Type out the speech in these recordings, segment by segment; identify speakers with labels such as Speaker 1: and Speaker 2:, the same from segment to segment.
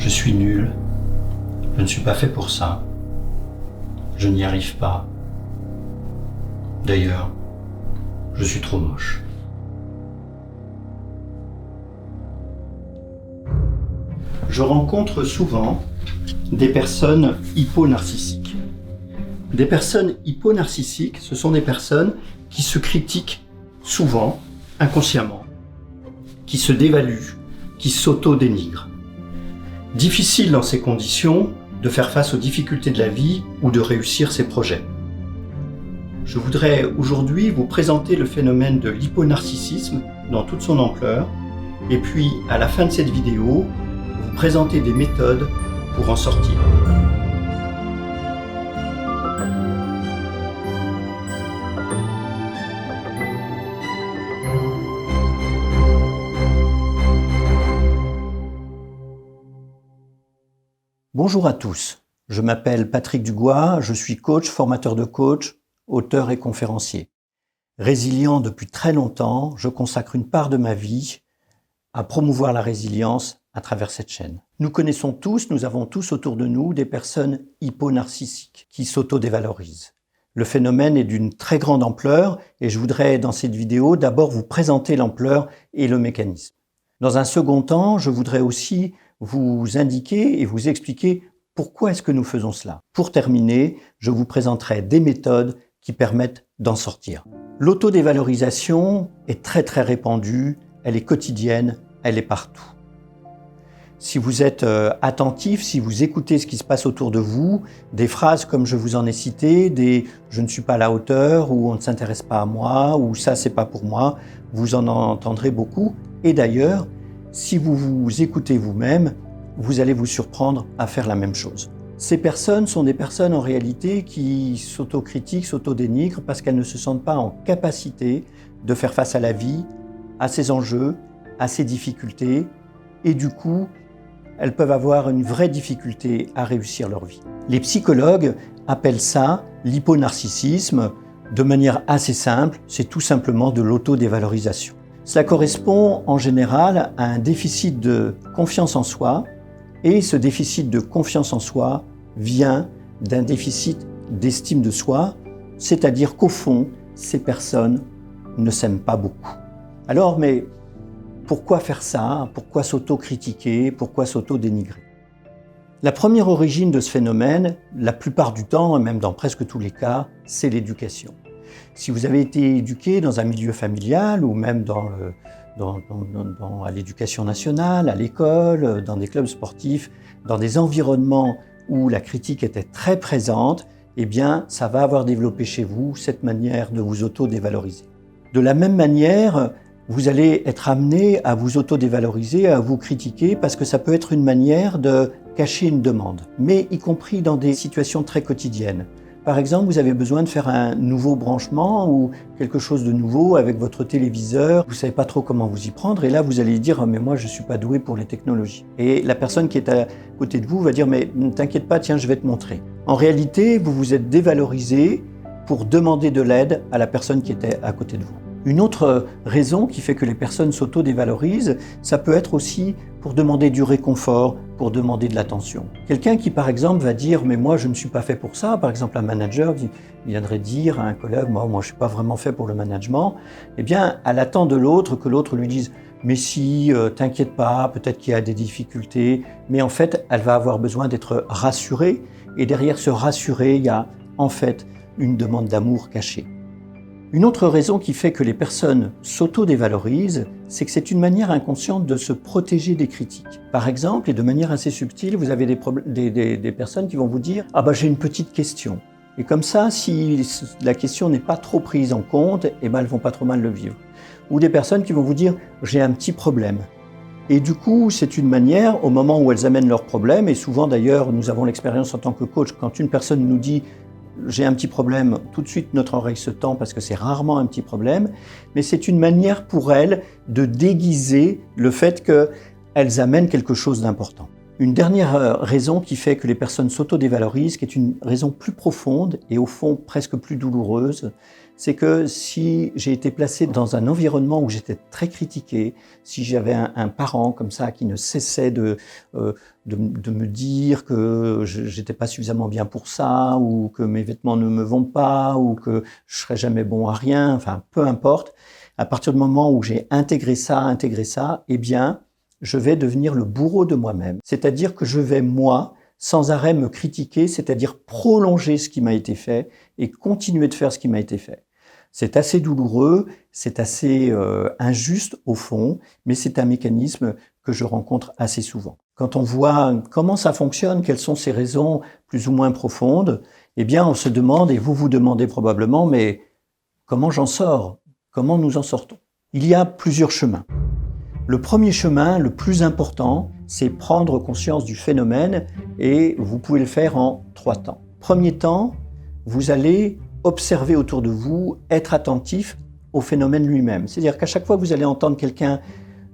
Speaker 1: Je suis nul. Je ne suis pas fait pour ça. Je n'y arrive pas. D'ailleurs, je suis trop moche. Je rencontre souvent des personnes hyponarcissiques. Des personnes hyponarcissiques, ce sont des personnes qui se critiquent souvent, inconsciemment, qui se dévaluent, qui s'auto-dénigrent. Difficile dans ces conditions de faire face aux difficultés de la vie ou de réussir ses projets. Je voudrais aujourd'hui vous présenter le phénomène de l'hyponarcissisme dans toute son ampleur et puis à la fin de cette vidéo, vous présenter des méthodes pour en sortir. Bonjour à tous, je m'appelle Patrick Dugois, je suis coach, formateur de coach, auteur et conférencier. Résilient depuis très longtemps, je consacre une part de ma vie à promouvoir la résilience à travers cette chaîne. Nous connaissons tous, nous avons tous autour de nous des personnes hyponarcissiques qui s'auto-dévalorisent. Le phénomène est d'une très grande ampleur et je voudrais dans cette vidéo d'abord vous présenter l'ampleur et le mécanisme. Dans un second temps, je voudrais aussi vous indiquer et vous expliquer pourquoi est-ce que nous faisons cela. Pour terminer, je vous présenterai des méthodes qui permettent d'en sortir. L'autodévalorisation est très répandue, elle est quotidienne, elle est partout. Si vous êtes attentif, si vous écoutez ce qui se passe autour de vous, des phrases comme je vous en ai cité, des « je ne suis pas à la hauteur » ou « on ne s'intéresse pas à moi » ou « ça c'est pas pour moi », vous en entendrez beaucoup. Et d'ailleurs, si vous vous écoutez vous-même, vous allez vous surprendre à faire la même chose. Ces personnes sont des personnes en réalité qui s'autocritiquent, s'autodénigrent parce qu'elles ne se sentent pas en capacité de faire face à la vie, à ses enjeux, à ses difficultés et du coup, elles peuvent avoir une vraie difficulté à réussir leur vie. Les psychologues appellent ça l'hyponarcissisme. De manière assez simple, c'est tout simplement de l'autodévalorisation. Cela correspond en général à un déficit de confiance en soi et ce déficit de confiance en soi vient d'un déficit d'estime de soi, c'est-à-dire qu'au fond, ces personnes ne s'aiment pas beaucoup. Alors, mais pourquoi faire ça? Pourquoi s'auto-critiquer? Pourquoi s'auto-dénigrer? La première origine de ce phénomène, la plupart du temps, et même dans presque tous les cas, c'est l'éducation. Si vous avez été éduqué dans un milieu familial ou même à l'éducation nationale, à l'école, dans des clubs sportifs, dans des environnements où la critique était très présente, eh bien, ça va avoir développé chez vous cette manière de vous auto-dévaloriser. De la même manière, vous allez être amené à vous auto-dévaloriser, à vous critiquer, parce que ça peut être une manière de cacher une demande, mais y compris dans des situations très quotidiennes. Par exemple, vous avez besoin de faire un nouveau branchement ou quelque chose de nouveau avec votre téléviseur. Vous ne savez pas trop comment vous y prendre et là, vous allez dire « mais moi, je ne suis pas doué pour les technologies ». Et la personne qui est à côté de vous va dire « mais ne t'inquiète pas, tiens, je vais te montrer ». En réalité, vous vous êtes dévalorisé pour demander de l'aide à la personne qui était à côté de vous. Une autre raison qui fait que les personnes s'auto-dévalorisent, ça peut être aussi pour demander du réconfort, pour demander de l'attention. Quelqu'un qui, par exemple, va dire « mais moi, je ne suis pas fait pour ça », par exemple, un manager qui viendrait dire à un collègue « moi, je ne suis pas vraiment fait pour le management », eh bien, elle attend de l'autre que l'autre lui dise « mais si, t'inquiète pas, peut-être qu'il y a des difficultés », mais en fait, elle va avoir besoin d'être rassurée, et derrière ce rassurer, il y a en fait une demande d'amour cachée. Une autre raison qui fait que les personnes s'auto-dévalorisent, c'est que c'est une manière inconsciente de se protéger des critiques. Par exemple, et de manière assez subtile, vous avez des personnes qui vont vous dire « ah bah j'ai une petite question ». Et comme ça, si la question n'est pas trop prise en compte, eh ben elles vont pas trop mal le vivre. Ou des personnes qui vont vous dire « j'ai un petit problème ». Et du coup, c'est une manière, au moment où elles amènent leur problème, et souvent d'ailleurs, nous avons l'expérience en tant que coach, quand une personne nous dit j'ai un petit problème, tout de suite notre oreille se tend parce que c'est rarement un petit problème, mais c'est une manière pour elles de déguiser le fait qu'elles amènent quelque chose d'important. Une dernière raison qui fait que les personnes s'auto-dévalorisent, qui est une raison plus profonde et au fond presque plus douloureuse, c'est que si j'ai été placé dans un environnement où j'étais très critiqué, si j'avais un parent comme ça qui ne cessait de me dire que j'étais pas suffisamment bien pour ça, ou que mes vêtements ne me vont pas, ou que je serais jamais bon à rien, enfin peu importe, à partir du moment où j'ai intégré ça, eh bien, je vais devenir le bourreau de moi-même. C'est-à-dire que je vais, moi, sans arrêt me critiquer, c'est-à-dire prolonger ce qui m'a été fait et continuer de faire ce qui m'a été fait. C'est assez douloureux, c'est assez injuste au fond, mais c'est un mécanisme que je rencontre assez souvent. Quand on voit comment ça fonctionne, quelles sont ces raisons plus ou moins profondes, eh bien on se demande, et vous vous demandez probablement, mais comment j'en sors? Comment nous en sortons? Il y a plusieurs chemins. Le premier chemin, le plus important, c'est prendre conscience du phénomène et vous pouvez le faire en 3 temps. Premier temps, vous allez observer autour de vous, être attentif au phénomène lui-même. C'est-à-dire qu'à chaque fois que vous allez entendre quelqu'un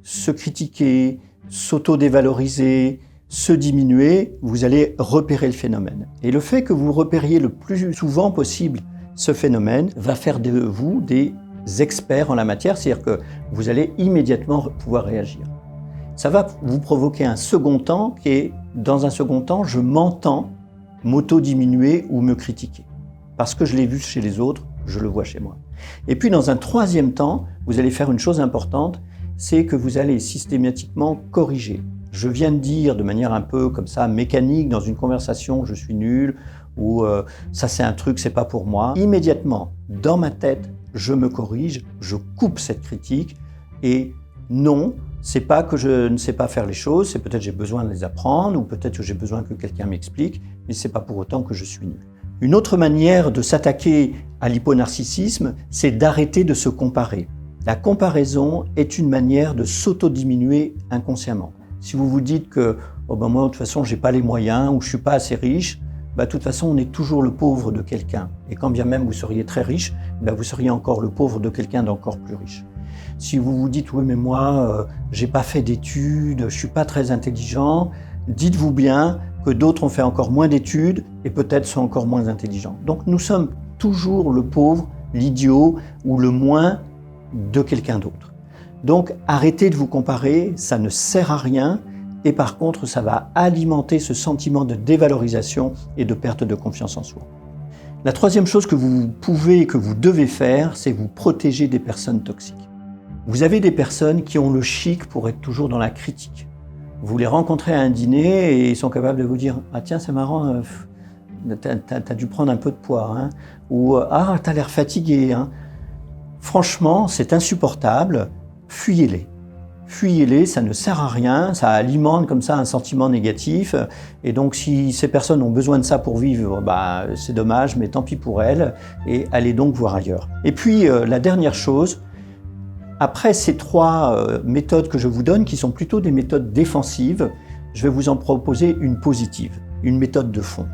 Speaker 1: se critiquer, s'auto-dévaloriser, se diminuer, vous allez repérer le phénomène. Et le fait que vous repériez le plus souvent possible ce phénomène va faire de vous des experts en la matière, c'est-à-dire que vous allez immédiatement pouvoir réagir. Ça va vous provoquer un second temps qui est, dans un second temps, je m'entends m'auto-diminuer ou me critiquer. Parce que je l'ai vu chez les autres, je le vois chez moi. Et puis dans un troisième temps, vous allez faire une chose importante, c'est que vous allez systématiquement corriger. Je viens de dire de manière un peu comme ça, mécanique, dans une conversation, je suis nul, ou ça c'est un truc, c'est pas pour moi. Immédiatement, dans ma tête, je me corrige, je coupe cette critique et non, c'est pas que je ne sais pas faire les choses, c'est peut-être j'ai besoin de les apprendre ou peut-être que j'ai besoin que quelqu'un m'explique, mais c'est pas pour autant que je suis nul. Une autre manière de s'attaquer à l'hyponarcissisme, c'est d'arrêter de se comparer. La comparaison est une manière de s'auto-diminuer inconsciemment. Si vous vous dites que moi de toute façon j'ai pas les moyens ou je suis pas assez riche, de toute façon on est toujours le pauvre de quelqu'un. Et quand bien même vous seriez très riche, vous seriez encore le pauvre de quelqu'un d'encore plus riche. Si vous vous dites oui mais moi j'ai pas fait d'études, je suis pas très intelligent, dites-vous bien que d'autres ont fait encore moins d'études et peut-être sont encore moins intelligents. Donc nous sommes toujours le pauvre, l'idiot ou le moins de quelqu'un d'autre. Donc arrêtez de vous comparer, ça ne sert à rien et par contre ça va alimenter ce sentiment de dévalorisation et de perte de confiance en soi. La troisième chose que vous pouvez et que vous devez faire, c'est vous protéger des personnes toxiques. Vous avez des personnes qui ont le chic pour être toujours dans la critique. Vous les rencontrez à un dîner et ils sont capables de vous dire « Ah tiens, c'est marrant, t'as dû prendre un peu de poids. Hein » ou « Ah, t'as l'air fatigué. Hein » Franchement, c'est insupportable. Fuyez-les. Fuyez-les, ça ne sert à rien, ça alimente comme ça un sentiment négatif. Et donc si ces personnes ont besoin de ça pour vivre, c'est dommage, mais tant pis pour elles. Et allez donc voir ailleurs. Et puis la dernière chose, après ces 3 méthodes que je vous donne, qui sont plutôt des méthodes défensives, je vais vous en proposer une positive, une méthode de fond.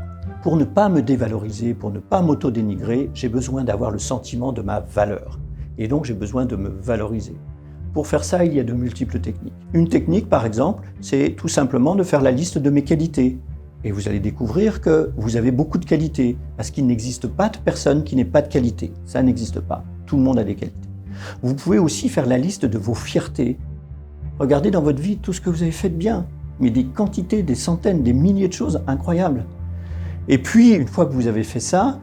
Speaker 1: Pour ne pas me dévaloriser, pour ne pas m'auto-dénigrer, j'ai besoin d'avoir le sentiment de ma valeur. Et donc j'ai besoin de me valoriser. Pour faire ça, il y a de multiples techniques. Une technique, par exemple, c'est tout simplement de faire la liste de mes qualités. Et vous allez découvrir que vous avez beaucoup de qualités, parce qu'il n'existe pas de personne qui n'ait pas de qualité. Ça n'existe pas. Tout le monde a des qualités. Vous pouvez aussi faire la liste de vos fiertés. Regardez dans votre vie tout ce que vous avez fait de bien, mais des quantités, des centaines, des milliers de choses incroyables. Et puis, une fois que vous avez fait ça,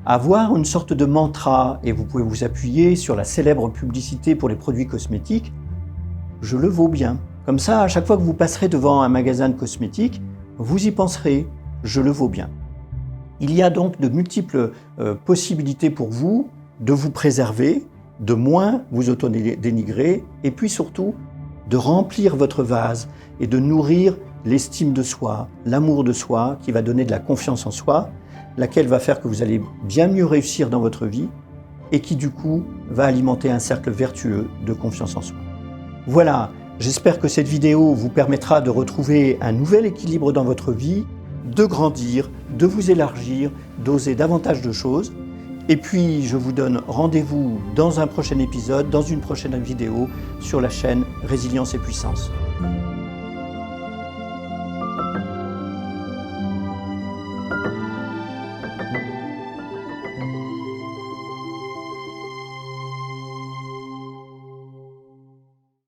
Speaker 1: avoir une sorte de mantra, et vous pouvez vous appuyer sur la célèbre publicité pour les produits cosmétiques, « Je le vaux bien ». Comme ça, à chaque fois que vous passerez devant un magasin de cosmétiques, vous y penserez « Je le vaux bien ». Il y a donc de multiples possibilités pour vous de vous préserver, de moins vous auto-dénigrer, et puis surtout de remplir votre vase et de nourrir l'estime de soi, l'amour de soi qui va donner de la confiance en soi, laquelle va faire que vous allez bien mieux réussir dans votre vie et qui du coup va alimenter un cercle vertueux de confiance en soi. Voilà, j'espère que cette vidéo vous permettra de retrouver un nouvel équilibre dans votre vie, de grandir, de vous élargir, d'oser davantage de choses. Et puis je vous donne rendez-vous dans un prochain épisode, dans une prochaine vidéo sur la chaîne Résilience et Puissance.